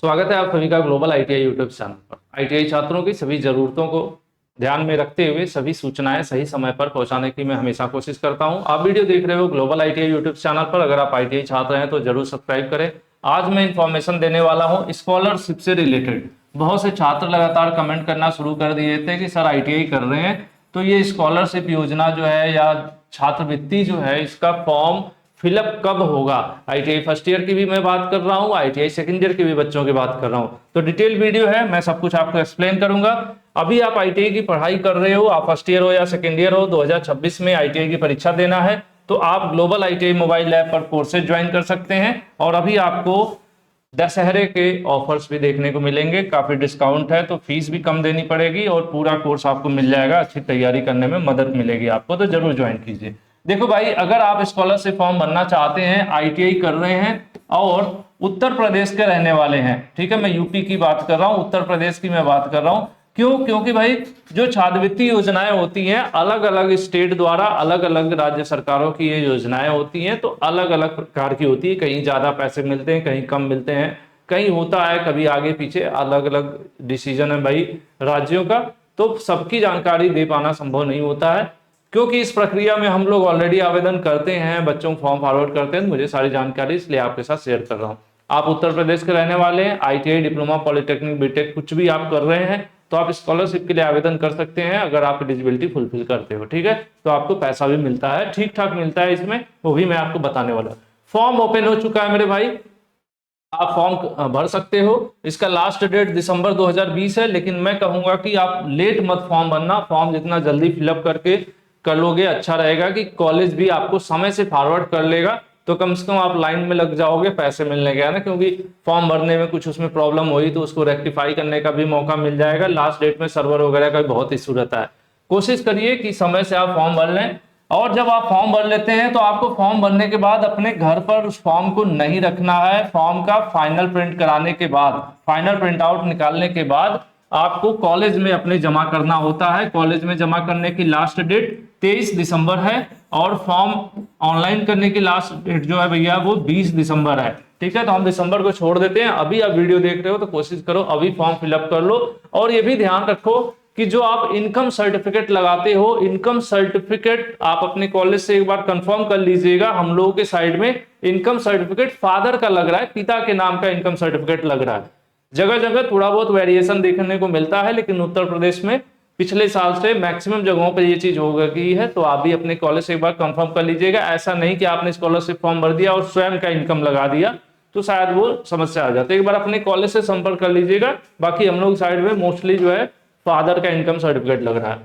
स्वागत है आप सभी का ग्लोबल आईटीआई यूट्यूब चैनल पर। आईटीआई छात्रों की सभी जरूरतों को ध्यान में रखते हुए सभी सूचनाएं सही समय पर पहुंचाने की मैं हमेशा कोशिश करता हूं। आप वीडियो देख रहे हो ग्लोबल आईटीआई यूट्यूब चैनल पर। अगर आप आईटीआई छात्र हैं तो जरूर सब्सक्राइब करें। आज मैं इंफॉर्मेशन देने वाला हूं स्कॉलरशिप से रिलेटेड। बहुत से छात्र लगातार कमेंट करना शुरू कर दिए थे कि सर आईटीआई कर रहे हैं तो ये स्कॉलरशिप योजना जो है या छात्रवृत्ति जो है इसका फॉर्म फिलअप कब होगा। आईटीआई फर्स्ट ईयर की भी मैं बात कर रहा हूँ, आईटीआई सेकंड ईयर की भी बच्चों की बात कर रहा हूँ। तो डिटेल वीडियो है, मैं सब कुछ आपको एक्सप्लेन करूंगा। अभी आप आईटीआई की पढ़ाई कर रहे हो, आप फर्स्ट ईयर हो या सेकंड ईयर हो, 2026 में आईटीआई की परीक्षा देना है तो आप ग्लोबल आईटीआई मोबाइल ऐप पर कोर्सेज ज्वाइन कर सकते हैं। और अभी आपको दशहरे के ऑफर्स भी देखने को मिलेंगे, काफी डिस्काउंट है तो फीस भी कम देनी पड़ेगी और पूरा कोर्स आपको मिल जाएगा। अच्छी तैयारी करने में मदद मिलेगी आपको, तो जरूर ज्वाइन कीजिए। देखो भाई, अगर आप स्कॉलरशिप फॉर्म भरना चाहते हैं, आईटीआई कर रहे हैं और उत्तर प्रदेश के रहने वाले हैं, ठीक है, मैं यूपी की बात कर रहा हूं, उत्तर प्रदेश की मैं बात कर रहा हूं। क्यों? क्योंकि भाई जो छात्रवृत्ति योजनाएं होती हैं अलग अलग स्टेट द्वारा, अलग अलग राज्य सरकारों की ये योजनाएं होती हैं, तो अलग अलग प्रकार की होती है। कहीं ज्यादा पैसे मिलते हैं, कहीं कम मिलते हैं, कहीं होता है कभी आगे पीछे, अलग अलग डिसीजन है भाई राज्यों का। तो सबकी जानकारी दे पाना संभव नहीं होता है, क्योंकि इस प्रक्रिया में हम लोग ऑलरेडी आवेदन करते हैं, बच्चों को फॉर्म फॉरवर्ड करते हैं, तो मुझे सारी जानकारी इसलिए आपके साथ शेयर कर रहा हूँ। आप उत्तर प्रदेश के रहने वाले हैं, आईटीआई, डिप्लोमा, पॉलिटेक्निक, बीटेक कुछ भी आप कर रहे हैं तो आप स्कॉलरशिप के लिए आवेदन कर सकते हैं। अगर आप एलिजिबिलिटी फुलफिल करते हो, ठीक है, तो आपको पैसा भी मिलता है, ठीक ठाक मिलता है इसमें, वो भी मैं आपको बताने वाला हूँ। फॉर्म ओपन हो चुका है मेरे भाई, आप फॉर्म भर सकते हो। इसका लास्ट डेट दिसंबर 2020 है, लेकिन मैं कहूंगा कि आप लेट मत फॉर्म भरना। फॉर्म जितना जल्दी फिलअप करके कर लोगे अच्छा रहेगा, कि कॉलेज भी आपको समय से फॉरवर्ड कर लेगा, तो कम से कम आप लाइन में लग जाओगे पैसे मिलने का, है ना। क्योंकि फॉर्म भरने में कुछ उसमें प्रॉब्लम हुई तो उसको रेक्टिफाई करने का भी मौका मिल जाएगा। लास्ट डेट में सर्वर वगैरह का भी बहुत इशू रहता है। कोशिश करिए कि समय से आप फॉर्म भर लें। और जब आप फॉर्म भर लेते हैं तो आपको फॉर्म भरने के बाद अपने घर पर उस फॉर्म को नहीं रखना है। फॉर्म का फाइनल प्रिंट कराने के बाद, फाइनल प्रिंट आउट निकालने के बाद आपको कॉलेज में अपने जमा करना होता है। कॉलेज में जमा करने की लास्ट डेट 23 दिसंबर है और फॉर्म ऑनलाइन करने की लास्ट डेट जो है भैया वो 20 दिसंबर है, ठीक है। तो हम दिसंबर को छोड़ देते हैं। अभी आप वीडियो देख रहे हो तो कोशिश करो अभी फॉर्म फिलअप कर लो। और ये भी ध्यान रखो कि जो आप इनकम सर्टिफिकेट लगाते हो, इनकम सर्टिफिकेट आप अपने कॉलेज से एक बार कंफर्म कर लीजिएगा। हम लोगों के साइड में इनकम सर्टिफिकेट फादर का लग रहा है, पिता के नाम का इनकम सर्टिफिकेट लग रहा है। जगह जगह थोड़ा बहुत वेरिएशन देखने को मिलता है, लेकिन उत्तर प्रदेश में पिछले साल से मैक्सिमम जगहों पर ये चीज हो गई है। तो आप भी अपने कॉलेज से एक बार कंफर्म कर लीजिएगा। ऐसा नहीं कि आपने स्कॉलरशिप फॉर्म भर दिया और स्वयं का इनकम लगा दिया, तो शायद वो समस्या आ जाती है। एक बार अपने कॉलेज से संपर्क कर लीजिएगा। बाकी हम लोग साइड में मोस्टली जो है फादर का इनकम सर्टिफिकेट लग रहा है।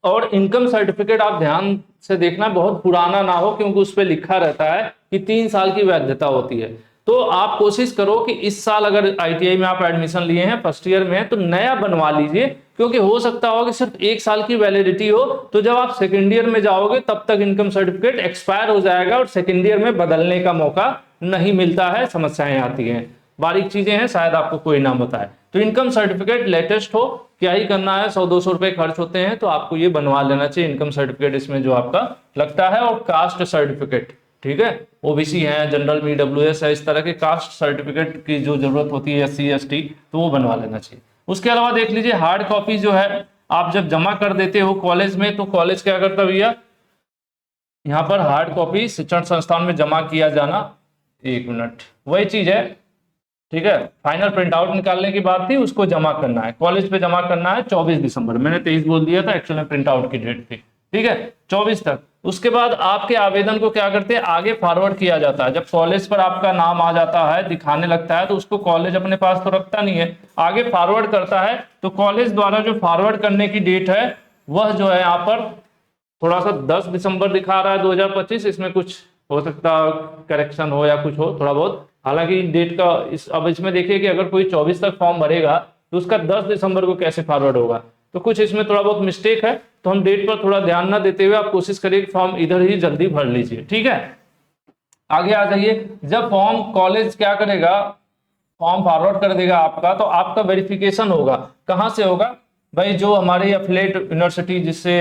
और इनकम सर्टिफिकेट आप ध्यान से देखना, बहुत पुराना ना हो, क्योंकि उस पर लिखा रहता है कि 3 साल की वैधता होती है। तो आप कोशिश करो कि इस साल अगर आईटीआई में आप एडमिशन लिए हैं, फर्स्ट ईयर में है, तो नया बनवा लीजिए। क्योंकि हो सकता हो कि सिर्फ 1 साल की वैलिडिटी हो, तो जब आप सेकेंड ईयर में जाओगे तब तक इनकम सर्टिफिकेट एक्सपायर हो जाएगा और सेकेंड ईयर में बदलने का मौका नहीं मिलता है। समस्याएं आती हैं, बारीक चीजें हैं, शायद आपको कोई ना बताए। तो इनकम सर्टिफिकेट लेटेस्ट हो, क्या ही करना है, 100-200 रुपए खर्च होते हैं, तो आपको ये बनवा लेना चाहिए इनकम सर्टिफिकेट इसमें जो आपका लगता है। और कास्ट सर्टिफिकेट, ठीक है, ओबीसी है, जनरल में ईडब्ल्यूएस है, इस तरह के कास्ट सर्टिफिकेट की जो जरूरत होती है, एससी एसटी, तो वो बनवा लेना चाहिए। उसके अलावा देख लीजिए हार्ड कॉपी जो है आप जब जमा कर देते हो कॉलेज में, तो कॉलेज क्या करता भैया, यहाँ पर हार्ड कॉपी शिक्षण संस्थान में जमा किया जाना, 1 मिनट, वही चीज है, ठीक है। फाइनल प्रिंट आउट निकालने की बात थी, उसको जमा करना है, कॉलेज पे जमा करना है 24 दिसंबर। मैंने 23 बोल दिया था, एक्चुअली प्रिंट आउट की डेट थी, ठीक है, 24 तक। उसके बाद आपके आवेदन को क्या करते हैं, आगे फॉरवर्ड किया जाता है। जब कॉलेज पर आपका नाम आ जाता है, दिखाने लगता है, तो उसको कॉलेज अपने पास तो रखता नहीं है, आगे फॉरवर्ड करता है। तो कॉलेज द्वारा जो फॉरवर्ड करने की डेट है वह जो है यहाँ पर थोड़ा सा 10 दिसंबर दिखा रहा है 2025। इसमें कुछ हो सकता करेक्शन हो या कुछ हो थोड़ा बहुत, हालांकि डेट का अब इसमें देखिए कि अगर कोई 24 तक फॉर्म भरेगा तो उसका 10 दिसंबर को कैसे फॉरवर्ड होगा, तो कुछ इसमें थोड़ा बहुत मिस्टेक है। तो हम डेट पर थोड़ा ध्यान ना देते हुए आप कोशिश करिए कि फॉर्म इधर ही जल्दी भर लीजिए, ठीक है। आगे आ जाइए, जब फॉर्म कॉलेज क्या करेगा, फॉर्म फॉरवर्ड कर देगा आपका, तो आपका वेरिफिकेशन होगा। कहाँ से होगा भाई, जो हमारी एफिलिएट यूनिवर्सिटी जिससे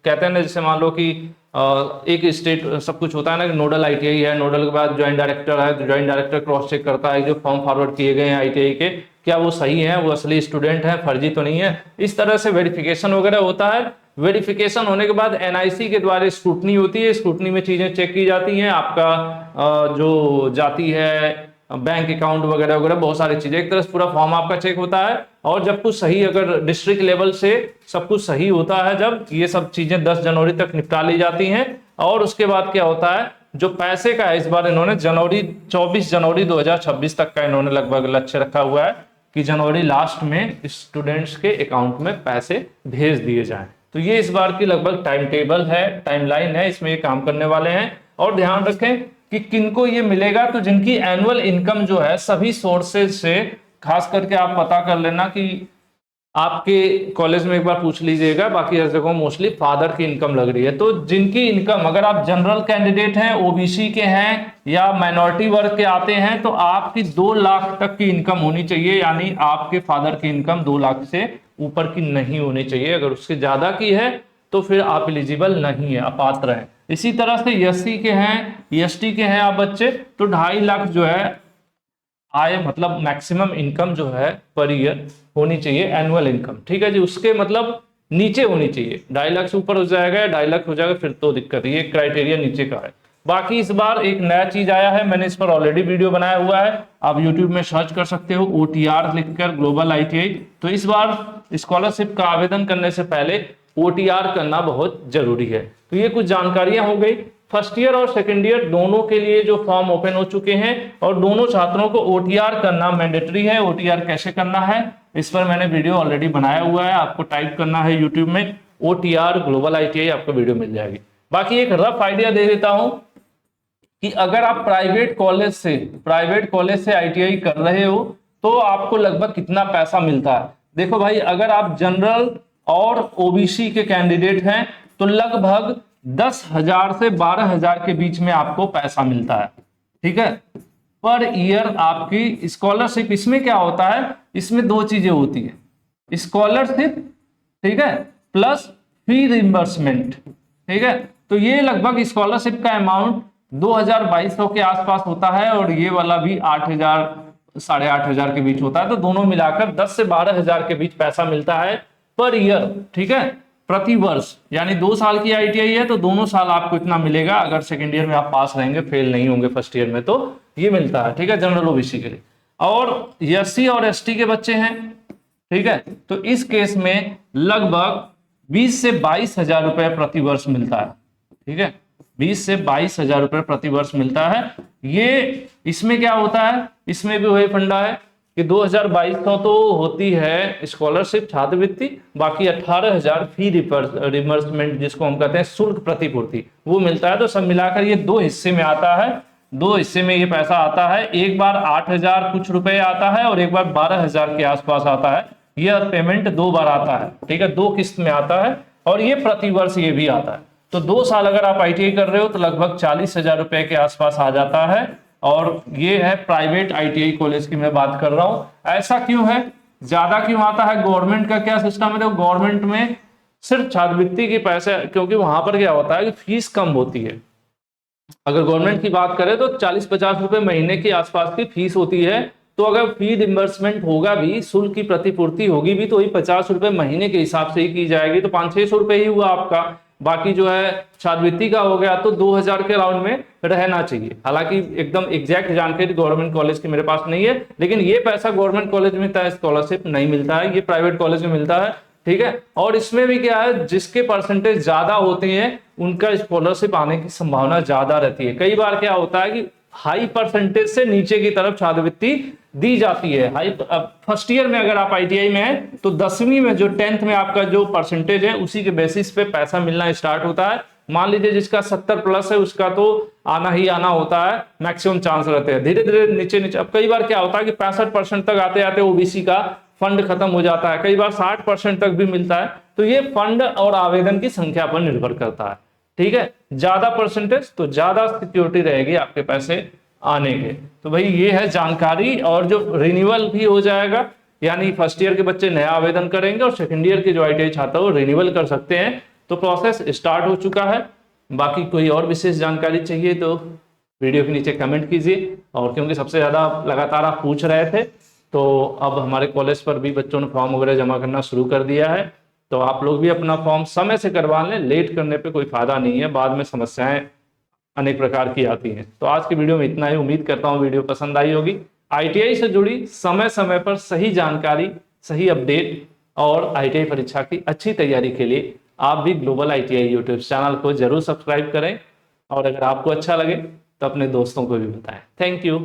कहते हैं ना, जैसे मान लो कि एक स्टेट सब कुछ होता है ना कि नोडल आईटीआई है, नोडल के बाद ज्वाइंट डायरेक्टर है, तो ज्वाइंट डायरेक्टर क्रॉस चेक करता है जो फॉर्म फॉरवर्ड किए गए हैं आईटीआई के, क्या वो सही है, वो असली स्टूडेंट है, फर्जी तो नहीं है। इस तरह से वेरिफिकेशन वगैरह होता है। वेरिफिकेशन होने के बाद एनआईसी के द्वारा स्क्रूटनी होती है, स्क्रूटनी में चीजें चेक की जाती हैं, आपका जो जाति है, बैंक अकाउंट वगैरह वगैरह बहुत सारी चीजें, एक तरह से पूरा फॉर्म आपका चेक होता है। और जब कुछ सही, अगर डिस्ट्रिक्ट लेवल से सब कुछ सही होता है, जब ये सब चीजें 10 जनवरी तक निपटा ली जाती हैं, और उसके बाद क्या होता है, जो पैसे का है इस बार इन्होंने 24 जनवरी 2026 तक का इन्होंने लगभग लक्ष्य रखा हुआ है कि जनवरी लास्ट में स्टूडेंट्स के अकाउंट में पैसे भेज दिए जाएं। तो ये इस बार की लगभग टाइम टेबल है, टाइमलाइन है, इसमें ये काम करने वाले हैं। और ध्यान रखें कि किनको ये मिलेगा, तो जिनकी एनुअल इनकम जो है सभी सोर्सेज से, खास करके आप पता कर लेना कि आपके कॉलेज में एक बार पूछ लीजिएगा, बाकी हर जगह मोस्टली फादर की इनकम लग रही है। तो जिनकी इनकम, अगर आप जनरल कैंडिडेट हैं, ओबीसी के हैं या माइनॉरिटी वर्ग के आते हैं, तो आपकी 2 लाख तक की इनकम होनी चाहिए, यानी आपके फादर की इनकम 2 लाख से ऊपर की नहीं होनी चाहिए। अगर उससे ज्यादा की है तो फिर आप एलिजिबल नहीं है, अपात्र हैं। इसी तरह से एससी के हैं, एसटी के हैं आप बच्चे, तो 2.5 लाख जो है आय, मतलब मैक्सिमम इनकम जो है पर ईयर होनी चाहिए, एनुअल इनकम, ठीक है जी। उसके मतलब नीचे होनी चाहिए, 2.5 लाख से ऊपर हो जाएगा, 2.5 लाख हो जाएगा फिर तो दिक्कत है, ये क्राइटेरिया नीचे का है। बाकी इस बार एक नया चीज आया है, मैंने इस पर ऑलरेडी वीडियो बनाया हुआ है, आप यूट्यूब में सर्च कर सकते हो, OTR लिखकर ग्लोबल आईटीआई। तो इस बार स्कॉलरशिप का आवेदन करने से पहले OTR करना बहुत जरूरी है। तो ये कुछ जानकारियां हो गई। फर्स्ट ईयर और सेकंड ईयर दोनों के लिए जो फॉर्म ओपन हो चुके हैं, और दोनों छात्रों को OTR करना मैंडेटरी है। OTR कैसे करना है इस पर मैंने वीडियो ऑलरेडी बनाया हुआ है, आपको टाइप करना है यूट्यूब में OTR ग्लोबल आईटीआई, आपको वीडियो मिल जाएगी। बाकी एक रफ आइडिया दे देता हूं कि अगर आप प्राइवेट कॉलेज से आईटीआई कर रहे हो तो आपको लगभग कितना पैसा मिलता है। देखो भाई, अगर आप जनरल और ओबीसी के कैंडिडेट हैं तो लगभग 10,000 से 12,000 के बीच में आपको पैसा मिलता है, ठीक है, पर ईयर आपकी स्कॉलरशिप। इसमें क्या होता है, इसमें 2 चीजें होती है, स्कॉलरशिप, ठीक है, प्लस फी रिइंबर्समेंट, ठीक है। तो ये लगभग स्कॉलरशिप का अमाउंट 2,200 के आसपास होता है, और ये वाला भी 8,000 8,500 के बीच होता है। तो दोनों मिलाकर 10 से 12,000 के बीच पैसा मिलता है पर ईयर, ठीक है, प्रति वर्ष। यानी 2 साल की आईटीआई है तो दोनों साल आपको इतना मिलेगा, अगर सेकेंड ईयर में आप पास रहेंगे, फेल नहीं होंगे फर्स्ट ईयर में, तो ये मिलता है, ठीक है, जनरल ओबीसी के लिए। और एससी और एसटी के बच्चे हैं, ठीक है, तो इस केस में लगभग 20 से 22,000 रुपए प्रति वर्ष मिलता है, ठीक है, 20 से 22,000 रुपए प्रति वर्ष मिलता है। ये इसमें क्या होता है, इसमें भी वही फंडा है कि 2,200 तो होती है स्कॉलरशिप छात्रवृत्ति, बाकी 18,000 फी रिमबर्समेंट जिसको हम कहते हैं शुल्क प्रतिपूर्ति, वो मिलता है। तो सब मिलाकर ये 2 हिस्से में आता है, 2 हिस्से में ये पैसा आता है। एक बार 8,000 कुछ रुपए आता है और एक बार 12,000 के आसपास आता है। यह पेमेंट 2 बार आता है, ठीक है, 2 किस्त में आता है, और ये प्रति वर्ष ये भी आता है। तो 2 साल अगर आप आईटीआई कर रहे हो तो लगभग 40,000 रुपए के आसपास आ जाता है। और ये है प्राइवेट आईटीआई कॉलेज की मैं बात कर रहा हूं। ऐसा क्यों है, ज्यादा क्यों आता है? गवर्नमेंट का क्या सिस्टम है? तो गवर्नमेंट में सिर्फ छात्रवृत्ति के पैसे, क्योंकि वहां पर क्या होता है कि फीस कम होती है। अगर गवर्नमेंट की बात करें तो 40-50 रुपए महीने के आसपास की फीस होती है। तो अगर फी रिम्बर्समेंट होगा भी, शुल्क की प्रतिपूर्ति होगी भी, तो वही 50 रुपए महीने के हिसाब से ही की जाएगी, तो 500-600 रुपए ही हुआ आपका। बाकी जो है छात्रवृत्ति का हो गया तो 2,000 के राउंड में रहना चाहिए। हालांकि एकदम एग्जैक्ट जानकारी गवर्नमेंट कॉलेज की मेरे पास नहीं है, लेकिन ये पैसा गवर्नमेंट कॉलेज में मिलता है, स्कॉलरशिप नहीं मिलता है, ये प्राइवेट कॉलेज में मिलता है, ठीक है। और इसमें भी क्या है, जिसके परसेंटेज ज्यादा होते हैं उनका स्कॉलरशिप आने की संभावना ज्यादा रहती है। कई बार क्या होता है कि हाई परसेंटेज से नीचे की तरफ छात्रवृत्ति दी जाती है। हाई फर्स्ट ईयर में अगर आप आईटीआई में हैं तो 10वीं में जो 10th में आपका जो परसेंटेज है उसी के बेसिस पे पैसा मिलना स्टार्ट होता है। मान लीजिए जिसका 70+ है उसका तो आना ही आना होता है, मैक्सिमम चांस रहते हैं। धीरे धीरे नीचे नीचे, अब कई बार क्या होता है कि 65% तक आते आते ओबीसी का फंड खत्म हो जाता है, कई बार 60% तक भी मिलता है। तो ये फंड और आवेदन की संख्या पर निर्भर करता है, ठीक है। ज्यादा परसेंटेज तो ज्यादा सिक्योरिटी रहेगी आपके पैसे आने के। तो भाई ये है जानकारी। और जो रिन्यूअल भी हो जाएगा, यानी फर्स्ट ईयर के बच्चे नया आवेदन करेंगे और सेकंड ईयर के जो आईटीआई छात्र वो रिन्यूअल कर सकते हैं। तो प्रोसेस स्टार्ट हो चुका है। बाकी कोई और विशेष जानकारी चाहिए तो वीडियो के नीचे कमेंट कीजिए। और क्योंकि सबसे ज़्यादा लगातार आप पूछ रहे थे, तो अब हमारे कॉलेज पर भी बच्चों ने फॉर्म वगैरह जमा करना शुरू कर दिया है, तो आप लोग भी अपना फॉर्म समय से करवा लें। लेट करने पे कोई फायदा नहीं है, बाद में समस्याएं अनेक प्रकार की आती हैं। तो आज की वीडियो में इतना ही। उम्मीद करता हूँ वीडियो पसंद आई होगी। आईटीआई से जुड़ी समय समय पर सही जानकारी, सही अपडेट और आईटीआई परीक्षा की अच्छी तैयारी के लिए आप भी ग्लोबल आईटीआई यूट्यूब चैनल को जरूर सब्सक्राइब करें, और अगर आपको अच्छा लगे तो अपने दोस्तों को भी बताएं। Thank you.